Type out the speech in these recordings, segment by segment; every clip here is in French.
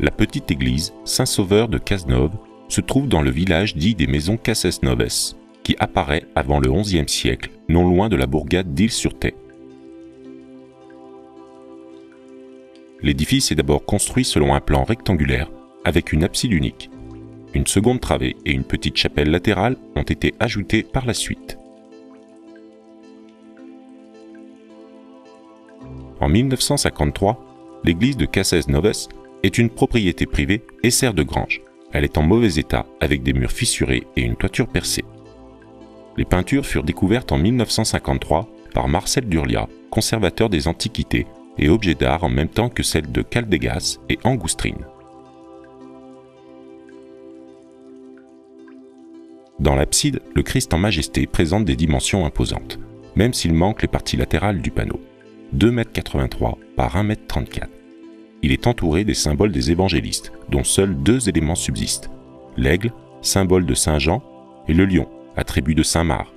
La petite église Saint-Sauveur de Cazenove se trouve dans le village dit des Maisons Casesnoves, qui apparaît avant le XIe siècle, non loin de la bourgade d'Isle-sur-Theix. L'édifice est d'abord construit selon un plan rectangulaire, avec une abside unique. Une seconde travée et une petite chapelle latérale ont été ajoutées par la suite. En 1953, l'église de Casesnoves est une propriété privée et sert de grange. Elle est en mauvais état, avec des murs fissurés et une toiture percée. Les peintures furent découvertes en 1953 par Marcel Durlia, conservateur des antiquités et objets d'art en même temps que celles de Caldegas et Angoustrine. Dans l'abside, le Christ en majesté présente des dimensions imposantes, même s'il manque les parties latérales du panneau, 2,83 m par 1,34 m. Il est entouré des symboles des évangélistes, dont seuls 2 éléments subsistent, l'aigle, symbole de Saint Jean, et le lion, attribut de Saint Marc.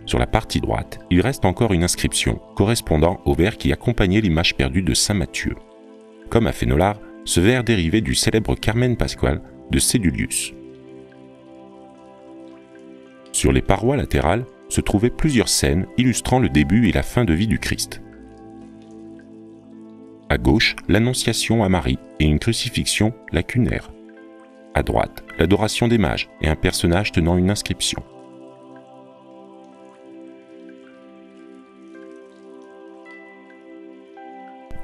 Sur la partie droite, il reste encore une inscription correspondant au vers qui accompagnait l'image perdue de Saint Matthieu. Comme à Fénolard, ce vers dérivait du célèbre Carmen Pascual de Cédulius. Sur les parois latérales se trouvaient plusieurs scènes illustrant le début et la fin de vie du Christ. À gauche, l'Annonciation à Marie et une crucifixion lacunaire. À droite, l'adoration des mages et un personnage tenant une inscription.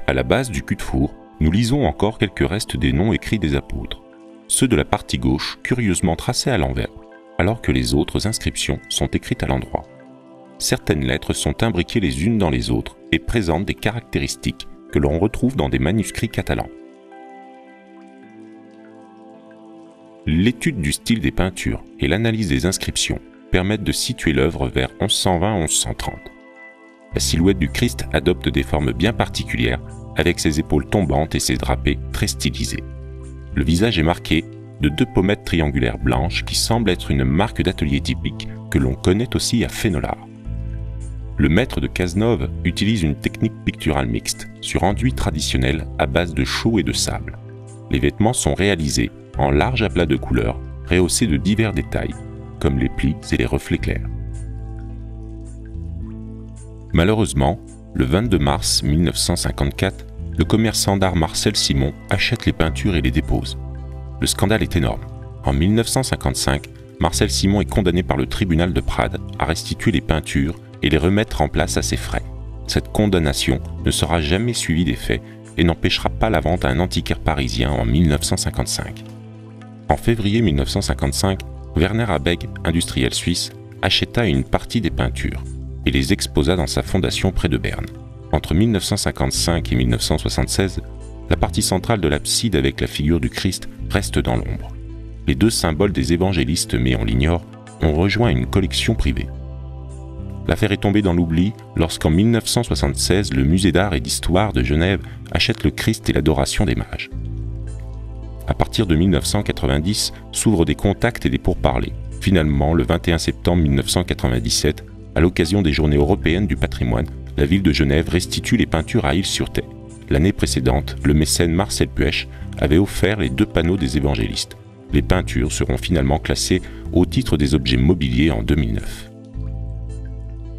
À la base du cul-de-four, nous lisons encore quelques restes des noms écrits des apôtres, ceux de la partie gauche curieusement tracés à l'envers, alors que les autres inscriptions sont écrites à l'endroit. Certaines lettres sont imbriquées les unes dans les autres et présentent des caractéristiques que l'on retrouve dans des manuscrits catalans. L'étude du style des peintures et l'analyse des inscriptions permettent de situer l'œuvre vers 1120-1130. La silhouette du Christ adopte des formes bien particulières, avec ses épaules tombantes et ses drapés très stylisés. Le visage est marqué de 2 pommettes triangulaires blanches qui semblent être une marque d'atelier typique que l'on connaît aussi à Fénolard. Le maître de Cazenove utilise une technique picturale mixte sur enduit traditionnel à base de chaux et de sable. Les vêtements sont réalisés en larges aplats de couleurs, rehaussés de divers détails, comme les plis et les reflets clairs. Malheureusement, le 22 mars 1954, le commerçant d'art Marcel Simon achète les peintures et les dépose. Le scandale est énorme. En 1955, Marcel Simon est condamné par le tribunal de Prades à restituer les peintures et les remettre en place à ses frais. Cette condamnation ne sera jamais suivie des faits et n'empêchera pas la vente à un antiquaire parisien en 1955. En février 1955, Werner Abegg, industriel suisse, acheta une partie des peintures et les exposa dans sa fondation près de Berne. Entre 1955 et 1976, la partie centrale de l'abside avec la figure du Christ reste dans l'ombre. Les 2 symboles des évangélistes, mais on l'ignore, ont rejoint une collection privée. L'affaire est tombée dans l'oubli lorsqu'en 1976, le musée d'art et d'histoire de Genève achète le Christ et l'adoration des mages. À partir de 1990, s'ouvrent des contacts et des pourparlers. Finalement, le 21 septembre 1997, à l'occasion des Journées européennes du patrimoine, la ville de Genève restitue les peintures à Isle-sur-Theix. L'année précédente, le mécène Marcel Puech avait offert les 2 panneaux des évangélistes. Les peintures seront finalement classées au titre des objets mobiliers en 2009.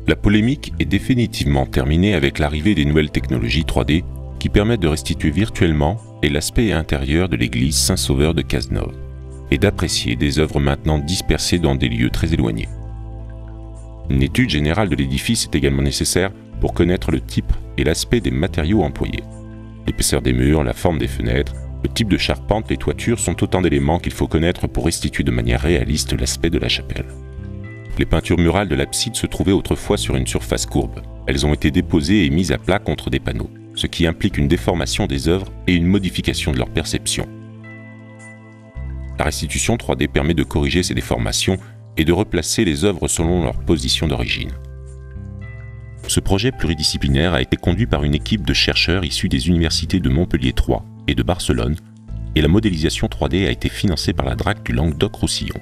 La polémique est définitivement terminée avec l'arrivée des nouvelles technologies 3D qui permettent de restituer virtuellement l'aspect intérieur de l'église Saint-Sauveur de Cazenove et d'apprécier des œuvres maintenant dispersées dans des lieux très éloignés. Une étude générale de l'édifice est également nécessaire pour connaître le type et l'aspect des matériaux employés. L'épaisseur des murs, la forme des fenêtres, le type de charpente, les toitures sont autant d'éléments qu'il faut connaître pour restituer de manière réaliste l'aspect de la chapelle. Les peintures murales de l'abside se trouvaient autrefois sur une surface courbe. Elles ont été déposées et mises à plat contre des panneaux, ce qui implique une déformation des œuvres et une modification de leur perception. La restitution 3D permet de corriger ces déformations et de replacer les œuvres selon leur position d'origine. Ce projet pluridisciplinaire a été conduit par une équipe de chercheurs issus des universités de Montpellier 3 et de Barcelone, et la modélisation 3D a été financée par la DRAC du Languedoc-Roussillon.